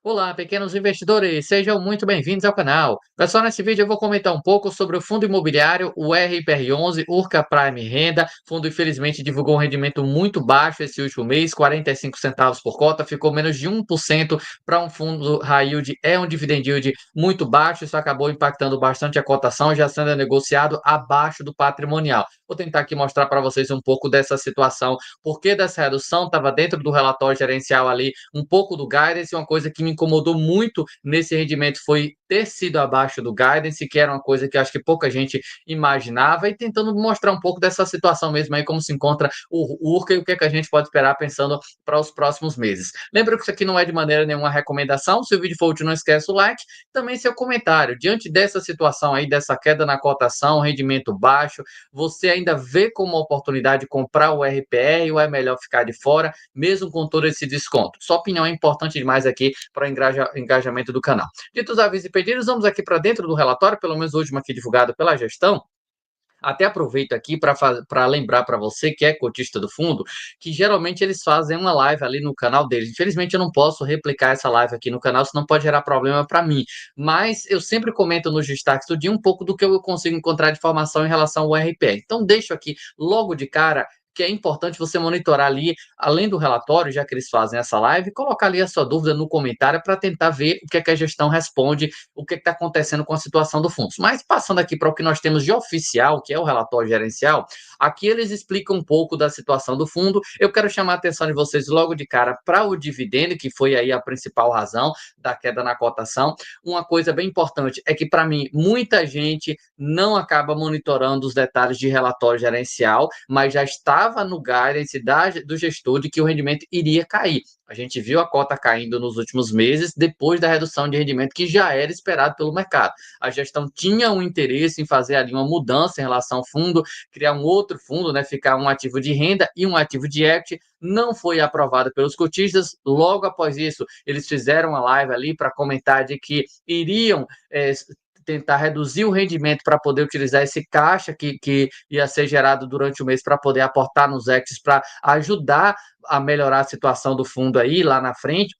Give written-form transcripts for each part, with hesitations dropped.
Olá, pequenos investidores, sejam muito bem-vindos ao canal. Pessoal, nesse vídeo eu vou comentar um pouco sobre o fundo imobiliário, o RPR11, Urca Prime Renda. O fundo, infelizmente, divulgou um rendimento muito baixo esse último mês, 45 centavos por cota, ficou menos de 1% para um fundo high yield, é um dividend yield muito baixo, isso acabou impactando bastante a cotação, já sendo negociado abaixo do patrimonial. Vou tentar aqui mostrar para vocês um pouco dessa situação, por que dessa redução, estava dentro do relatório gerencial ali, um pouco do guidance, uma coisa que me incomodou muito nesse rendimento foi ter sido abaixo do guidance, que era uma coisa que acho que pouca gente imaginava, e tentando mostrar um pouco dessa situação mesmo aí, como se encontra o Urca e o que, é que a gente pode esperar pensando para os próximos meses. Lembra que isso aqui não é de maneira nenhuma recomendação, se o vídeo for útil não esquece o like, também seu comentário, diante dessa situação aí, dessa queda na cotação, rendimento baixo, você ainda vê como oportunidade comprar o RPR ou é melhor ficar de fora, mesmo com todo esse desconto? Sua opinião é importante demais aqui para o engajamento do canal. Dito os avisos e pedidos, vamos aqui para dentro do relatório, pelo menos o último aqui divulgado pela gestão. Até aproveito aqui para lembrar para você que é cotista do fundo, que geralmente eles fazem uma live ali no canal deles. Infelizmente eu não posso replicar essa live aqui no canal, senão pode gerar problema para mim. Mas eu sempre comento nos destaques do dia um pouco do que eu consigo encontrar de informação em relação ao RPR. Então deixo aqui logo de cara que é importante você monitorar ali, além do relatório, já que eles fazem essa live, colocar ali a sua dúvida no comentário para tentar ver o que é que a gestão responde, o que está acontecendo com a situação do fundo. Mas passando aqui para o que nós temos de oficial, que é o relatório gerencial, aqui eles explicam um pouco da situação do fundo. Eu quero chamar a atenção de vocês logo de cara para o dividendo, que foi aí a principal razão da queda na cotação. Uma coisa bem importante é que, para mim, muita gente não acaba monitorando os detalhes de relatório gerencial, mas já estava no guidance do gestor de que o rendimento iria cair. A gente viu a cota caindo nos últimos meses, depois da redução de rendimento que já era esperado pelo mercado. A gestão tinha um interesse em fazer ali uma mudança em relação ao fundo, criar um outro fundo, né, ficar um ativo de renda e um ativo de equity. Não foi aprovado pelos cotistas. Logo após isso, eles fizeram uma live ali para comentar de que iriam tentar reduzir o rendimento para poder utilizar esse caixa que ia ser gerado durante o mês para poder aportar nos equity para ajudar a melhorar a situação do fundo aí lá na frente,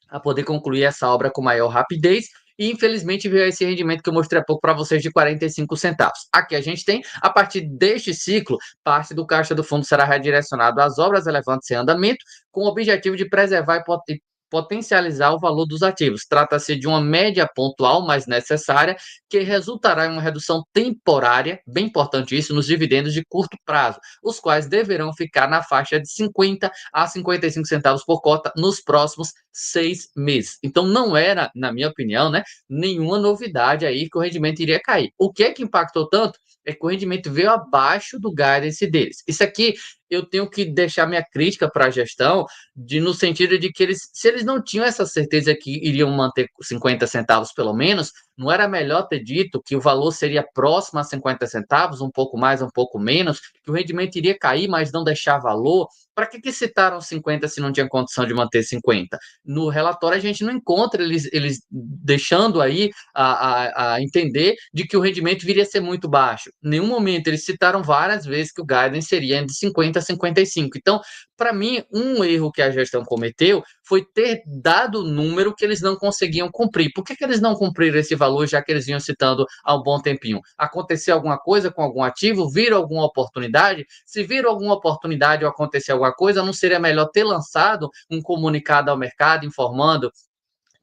a poder concluir essa obra com maior rapidez. E infelizmente veio esse rendimento que eu mostrei há pouco para vocês de 45 centavos. Aqui a gente tem, a partir deste ciclo, parte do caixa do fundo será redirecionado às obras relevantes em andamento, com o objetivo de preservar e potencializar o valor dos ativos. Trata-se de uma média pontual, mas necessária, que resultará em uma redução temporária, bem importante isso, nos dividendos de curto prazo, os quais deverão ficar na faixa de 50 a 55 centavos por cota nos próximos 6 meses. Então não era, na minha opinião, né, nenhuma novidade aí que o rendimento iria cair. O que é que impactou tanto? É que o rendimento veio abaixo do guidance deles. Isso aqui eu tenho que deixar minha crítica para a gestão, no sentido de que se eles não tinham essa certeza que iriam manter 50 centavos pelo menos, não era melhor ter dito que o valor seria próximo a 50 centavos, um pouco mais, um pouco menos, que o rendimento iria cair, mas não deixar valor? Para que citaram 50 se não tinha condição de manter 50? No relatório a gente não encontra eles deixando aí a entender de que o rendimento viria a ser muito baixo. Em nenhum momento eles citaram várias vezes que o guidance seria de 50 a 55. Então, para mim, um erro que a gestão cometeu foi ter dado o número que eles não conseguiam cumprir. Por que eles não cumpriram esse valor, já que eles vinham citando há um bom tempinho? Aconteceu alguma coisa com algum ativo? Viram alguma oportunidade? Se viram alguma oportunidade ou aconteceu alguma coisa, não seria melhor ter lançado um comunicado ao mercado informando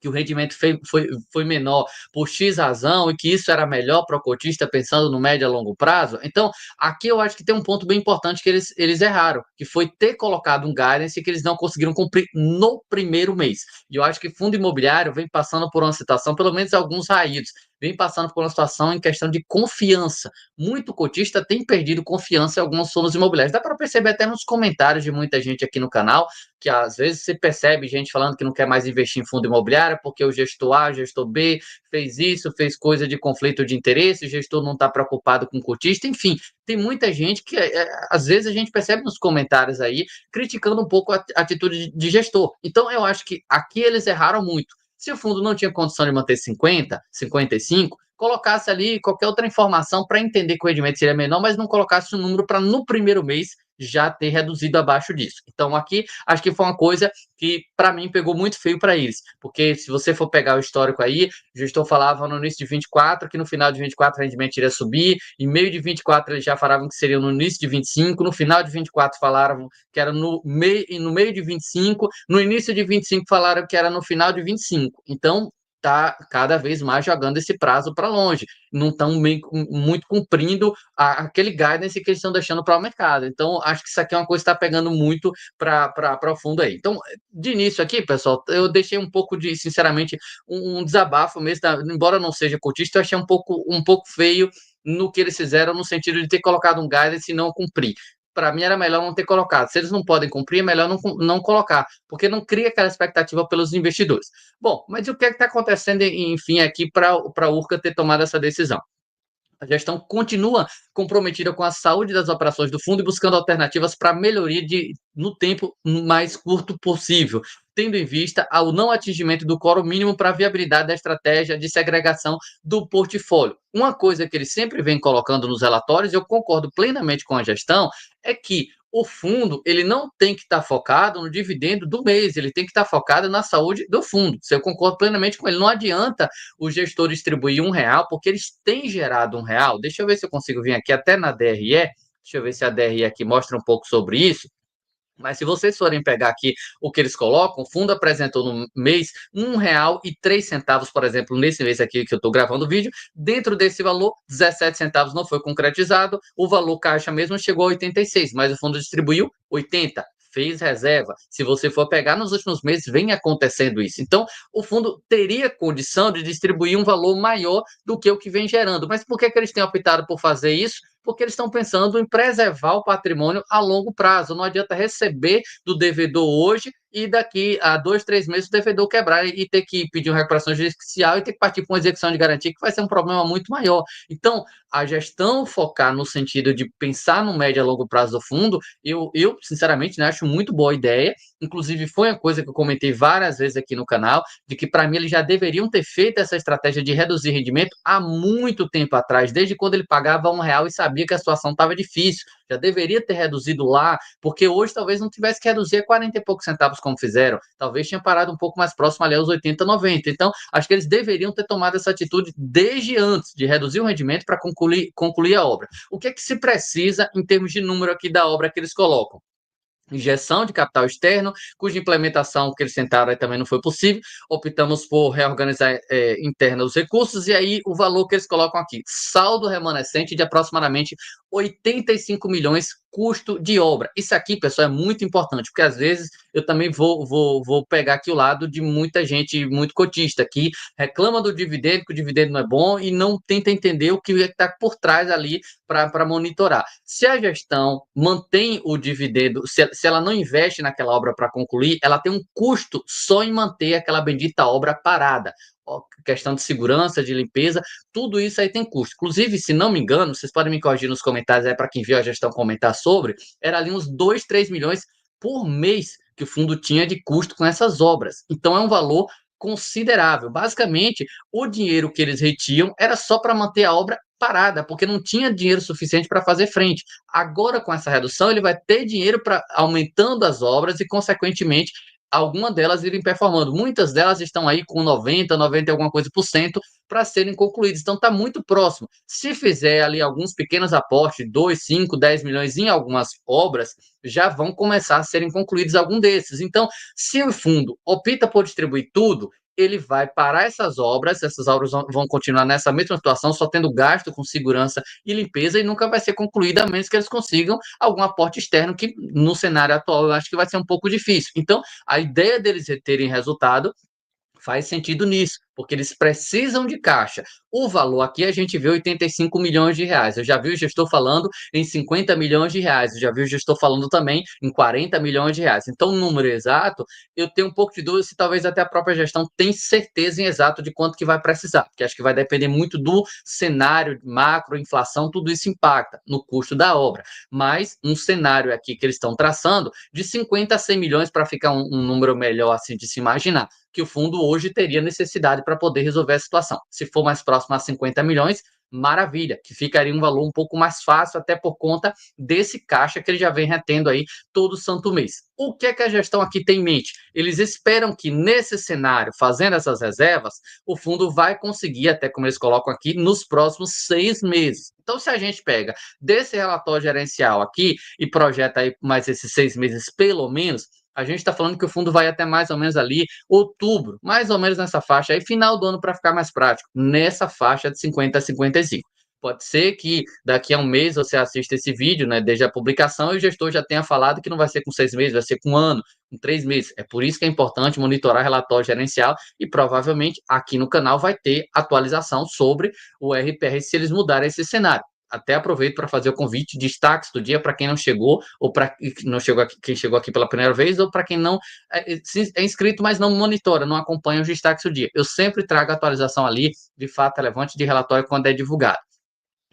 que o rendimento foi menor por X razão e que isso era melhor para o cotista pensando no médio a longo prazo? Então, aqui eu acho que tem um ponto bem importante que eles erraram, que foi ter colocado um guidance que eles não conseguiram cumprir no primeiro mês. E eu acho que fundo imobiliário vem passando por uma situação, pelo menos alguns raídos, vem passando por uma situação em questão de confiança. Muito cotista tem perdido confiança em alguns fundos imobiliários. Dá para perceber até nos comentários de muita gente aqui no canal, que às vezes você percebe gente falando que não quer mais investir em fundo imobiliário porque o gestor A, o gestor B fez isso, fez coisa de conflito de interesse, o gestor não está preocupado com o cotista, enfim, tem muita gente que às vezes a gente percebe nos comentários aí criticando um pouco a atitude de gestor. Então eu acho que aqui eles erraram muito. Se o fundo não tinha condição de manter 50, 55, colocasse ali qualquer outra informação para entender que o rendimento seria menor, mas não colocasse o número para no primeiro mês já ter reduzido abaixo disso. Então, aqui, acho que foi uma coisa que, para mim, pegou muito feio para eles, porque se você for pegar o histórico aí, o gestor falava no início de 24 que no final de 24 o rendimento iria subir, em meio de 24 eles já falavam que seria no início de 25, no final de 24 falaram que era no meio de 25, no início de 25 falaram que era no final de 25. Então, tá cada vez mais jogando esse prazo para longe, não estão muito cumprindo aquele guidance que eles estão deixando para o mercado. Então, acho que isso aqui é uma coisa que está pegando muito para o fundo aí. Então, de início aqui, pessoal, eu deixei um pouco de, sinceramente, um desabafo mesmo, embora não seja cotista, eu achei um pouco feio no que eles fizeram, no sentido de ter colocado um guidance e não cumprir. Para mim era melhor não ter colocado. Se eles não podem cumprir, é melhor não colocar, porque não cria aquela expectativa pelos investidores. Bom, mas o que é que está acontecendo, enfim, aqui para a Urca ter tomado essa decisão? A gestão continua comprometida com a saúde das operações do fundo e buscando alternativas para melhoria no tempo mais curto possível, tendo em vista ao não atingimento do quórum mínimo para a viabilidade da estratégia de segregação do portfólio. Uma coisa que eles sempre vêm colocando nos relatórios, e eu concordo plenamente com a gestão, é que o fundo ele não tem que estar focado no dividendo do mês, ele tem que estar focado na saúde do fundo. Isso eu concordo plenamente com ele. Não adianta o gestor distribuir R$ 1, porque eles têm gerado R$ 1. Deixa eu ver se eu consigo vir aqui até na DRE. Deixa eu ver se a DRE aqui mostra um pouco sobre isso. Mas se vocês forem pegar aqui o que eles colocam, o fundo apresentou no mês R$ 1,03, por exemplo, nesse mês aqui que eu estou gravando o vídeo. Dentro desse valor, 17 centavos não foi concretizado, o valor caixa mesmo chegou a 86, mas o fundo distribuiu 80. Fez reserva. Se você for pegar nos últimos meses, vem acontecendo isso. Então, o fundo teria condição de distribuir um valor maior do que o que vem gerando. Mas por que eles têm optado por fazer isso? Porque eles estão pensando em preservar o patrimônio a longo prazo. Não adianta receber do devedor hoje e daqui a 2, 3 meses o devedor quebrar e ter que pedir uma recuperação judicial e ter que partir para uma execução de garantia, que vai ser um problema muito maior. Então, a gestão focar no sentido de pensar no médio a longo prazo do fundo, eu sinceramente, né, acho muito boa ideia. Inclusive, foi uma coisa que eu comentei várias vezes aqui no canal, de que, para mim, eles já deveriam ter feito essa estratégia de reduzir rendimento há muito tempo atrás, desde quando ele pagava R$ 1 e sabia que a situação estava difícil. Já deveria ter reduzido lá, porque hoje talvez não tivesse que reduzir a 40 e poucos centavos como fizeram. Talvez tinha parado um pouco mais próximo ali aos 80, 90. Então, acho que eles deveriam ter tomado essa atitude desde antes, de reduzir o rendimento para concluir a obra. O que é que se precisa em termos de número aqui da obra que eles colocam? Injeção de capital externo, cuja implementação que eles tentaram aí também não foi possível. Optamos por reorganizar interna os recursos, e aí o valor que eles colocam aqui, saldo remanescente de aproximadamente 85 milhões custo de obra. Isso aqui, pessoal, é muito importante, porque às vezes eu também vou pegar aqui o lado de muita gente muito cotista, que reclama do dividendo, que o dividendo não é bom e não tenta entender o que está por trás ali para monitorar. Se a gestão mantém o dividendo, se ela não investe naquela obra para concluir, ela tem um custo só em manter aquela bendita obra parada. Questão de segurança, de limpeza, tudo isso aí tem custo. Inclusive, se não me engano, vocês podem me corrigir nos comentários aí para quem viu a gestão comentar sobre, era ali uns 2, 3 milhões por mês que o fundo tinha de custo com essas obras. Então é um valor considerável. Basicamente, o dinheiro que eles retiam era só para manter a obra parada, porque não tinha dinheiro suficiente para fazer frente. Agora, com essa redução, ele vai ter dinheiro para aumentando as obras e, consequentemente, algumas delas irem performando. Muitas delas estão aí com 90, 90 e alguma coisa por cento para serem concluídas. Então, está muito próximo. Se fizer ali alguns pequenos aportes, 2, 5, 10 milhões em algumas obras, já vão começar a serem concluídos algum desses. Então, se o fundo opta por distribuir tudo, ele vai parar essas obras vão continuar nessa mesma situação, só tendo gasto com segurança e limpeza, e nunca vai ser concluída, a menos que eles consigam algum aporte externo, que no cenário atual eu acho que vai ser um pouco difícil. Então, a ideia deles terem resultado faz sentido nisso, porque eles precisam de caixa. O valor aqui a gente vê 85 milhões de reais. Eu já vi o gestor falando em 50 milhões de reais. Eu já vi o gestor falando também em 40 milhões de reais. Então, o número exato, eu tenho um pouco de dúvida se talvez até a própria gestão tem certeza em exato de quanto que vai precisar, porque acho que vai depender muito do cenário macro, inflação, tudo isso impacta no custo da obra. Mas um cenário aqui que eles estão traçando de 50 a 100 milhões para ficar um número melhor assim de se imaginar, que o fundo hoje teria necessidade para poder resolver a situação. Se for mais próximo a 50 milhões, maravilha, que ficaria um valor um pouco mais fácil, até por conta desse caixa que ele já vem retendo aí todo santo mês. O que é que a gestão aqui tem em mente? Eles esperam que nesse cenário, fazendo essas reservas, o fundo vai conseguir, até como eles colocam aqui, nos próximos 6 meses. Então, se a gente pega desse relatório gerencial aqui e projeta aí mais esses 6 meses pelo menos, a gente está falando que o fundo vai até mais ou menos ali outubro, mais ou menos nessa faixa aí, final do ano para ficar mais prático, nessa faixa de 50 a 55. Pode ser que daqui a um mês você assista esse vídeo, né, desde a publicação, e o gestor já tenha falado que não vai ser com 6 meses, vai ser com um ano, com 3 meses. É por isso que é importante monitorar relatório gerencial e provavelmente aqui no canal vai ter atualização sobre o RPR se eles mudarem esse cenário. Até aproveito para fazer o convite, destaques do dia para quem não chegou, ou para não chegou aqui, quem chegou aqui pela primeira vez, ou para quem não é inscrito, mas não monitora, não acompanha os destaques do dia. Eu sempre trago atualização ali, de fato relevante, de relatório quando é divulgado.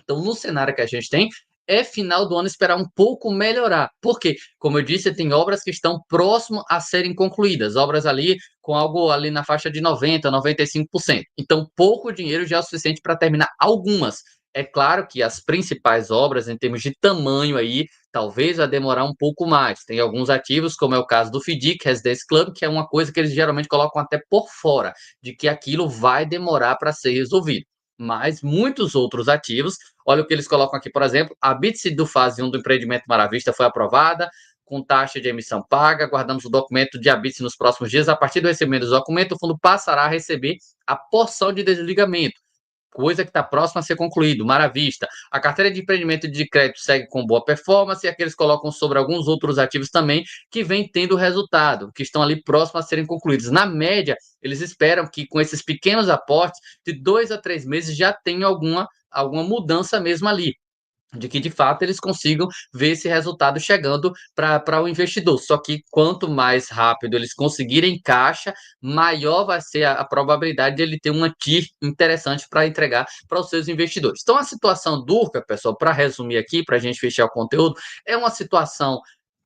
Então, no cenário que a gente tem, é final do ano esperar um pouco melhorar. Por quê? Como eu disse, tem obras que estão próximo a serem concluídas, obras ali com algo ali na faixa de 90, 95%. Então, pouco dinheiro já é o suficiente para terminar algumas. É claro que as principais obras, em termos de tamanho aí, talvez vai demorar um pouco mais. Tem alguns ativos, como é o caso do FIDIC, Residence Club, que é uma coisa que eles geralmente colocam até por fora, de que aquilo vai demorar para ser resolvido. Mas muitos outros ativos, olha o que eles colocam aqui, por exemplo, a BITSE do fase 1 do empreendimento Maravista foi aprovada, com taxa de emissão paga, aguardamos o documento de ABITSE nos próximos dias. A partir do recebimento do documento, o fundo passará a receber a porção de desligamento, coisa que está próxima a ser concluído, Maravista. A carteira de empreendimento de crédito segue com boa performance e aqui eles colocam sobre alguns outros ativos também que vem tendo resultado, que estão ali próximos a serem concluídos. Na média, eles esperam que com esses pequenos aportes, de 2 a 3 meses já tenha alguma mudança mesmo ali, de que de fato eles consigam ver esse resultado chegando para o investidor. Só que quanto mais rápido eles conseguirem caixa, maior vai ser a probabilidade de ele ter uma TIR interessante para entregar para os seus investidores. Então, a situação do Urca, pessoal, para resumir aqui, para a gente fechar o conteúdo, é uma situação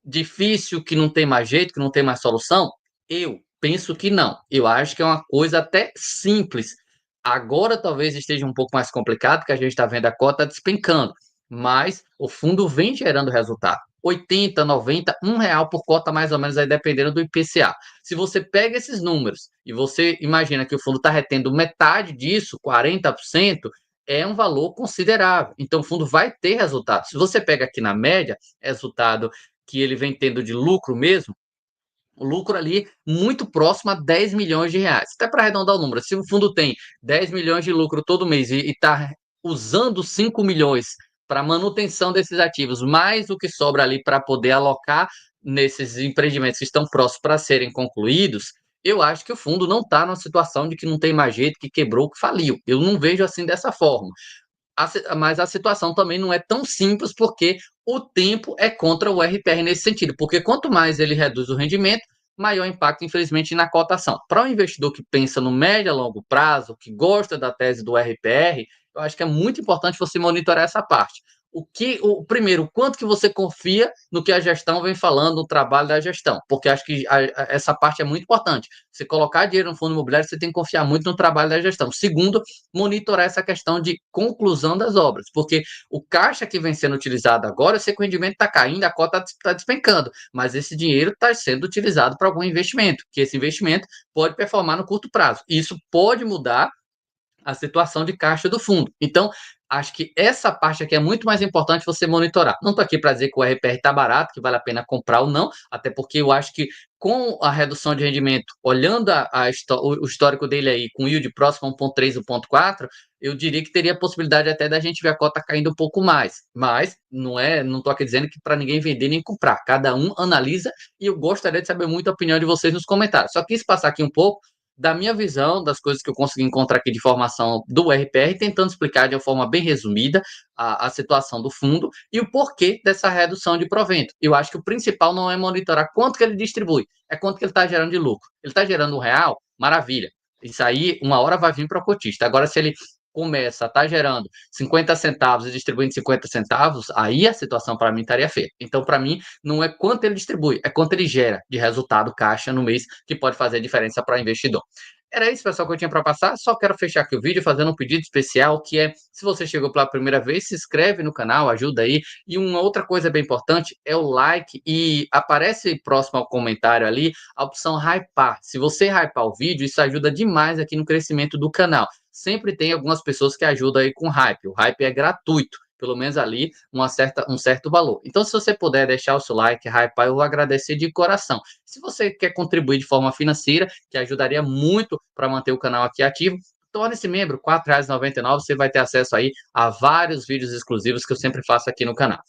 difícil, que não tem mais jeito, que não tem mais solução? Eu penso que não. Eu acho que é uma coisa até simples. Agora talvez esteja um pouco mais complicado, porque a gente está vendo a cota despencando, mas o fundo vem gerando resultado. 80, 90, R$ 1 por cota, mais ou menos, aí dependendo do IPCA. Se você pega esses números e você imagina que o fundo está retendo metade disso, 40%, é um valor considerável. Então, o fundo vai ter resultado. Se você pega aqui na média, resultado que ele vem tendo de lucro mesmo, o lucro ali muito próximo a 10 milhões de reais. Até para arredondar o número, se o fundo tem 10 milhões de lucro todo mês e está usando 5 milhões para manutenção desses ativos, mais o que sobra ali para poder alocar nesses empreendimentos que estão próximos para serem concluídos, eu acho que o fundo não está numa situação de que não tem mais jeito, que quebrou, que faliu. Eu não vejo assim dessa forma. Mas a situação também não é tão simples, porque o tempo é contra o RPR nesse sentido, porque quanto mais ele reduz o rendimento, maior impacto, infelizmente, na cotação. Para um investidor que pensa no médio a longo prazo, que gosta da tese do RPR, eu acho que é muito importante você monitorar essa parte. Primeiro, o quanto que você confia no que a gestão vem falando, no trabalho da gestão, porque acho que essa parte é muito importante. Você colocar dinheiro no fundo imobiliário, você tem que confiar muito no trabalho da gestão. Segundo, monitorar essa questão de conclusão das obras, porque o caixa que vem sendo utilizado agora, eu sei que o rendimento está caindo, a cota está despencando, mas esse dinheiro está sendo utilizado para algum investimento, que esse investimento pode performar no curto prazo. Isso pode mudar a situação de caixa do fundo. Então, acho que essa parte aqui é muito mais importante você monitorar. Não estou aqui para dizer que o RPR está barato, que vale a pena comprar ou não, até porque eu acho que com a redução de rendimento, olhando o histórico dele aí, com yield próximo a 1,3, 1,4, eu diria que teria a possibilidade até da gente ver a cota caindo um pouco mais. Mas não estou aqui dizendo que para ninguém vender nem comprar. Cada um analisa e eu gostaria de saber muito a opinião de vocês nos comentários. Só quis passar aqui um pouco da minha visão, das coisas que eu consegui encontrar aqui de formação do RPR, tentando explicar de uma forma bem resumida a situação do fundo e o porquê dessa redução de provento. Eu acho que o principal não é monitorar quanto que ele distribui, é quanto que ele está gerando de lucro. Ele está gerando R$ 1, maravilha. Isso aí, uma hora vai vir para o cotista. Agora, se ele começa a estar gerando 50 centavos e distribuindo 50 centavos, aí a situação para mim estaria feia. Então, para mim, não é quanto ele distribui, é quanto ele gera de resultado caixa no mês, que pode fazer diferença para o investidor. Era isso, pessoal, que eu tinha para passar. Só quero fechar aqui o vídeo fazendo um pedido especial, que é, se você chegou pela primeira vez, se inscreve no canal, ajuda aí. E uma outra coisa bem importante é o like e aparece próximo ao comentário ali a opção hypar. Se você hypar o vídeo, isso ajuda demais aqui no crescimento do canal. Sempre tem algumas pessoas que ajudam aí com hype. O hype é gratuito, pelo menos ali um certo valor. Então, se você puder deixar o seu like, hypar, eu vou agradecer de coração. Se você quer contribuir de forma financeira, que ajudaria muito para manter o canal aqui ativo, torne-se membro, R$ 4,99, você vai ter acesso aí a vários vídeos exclusivos que eu sempre faço aqui no canal.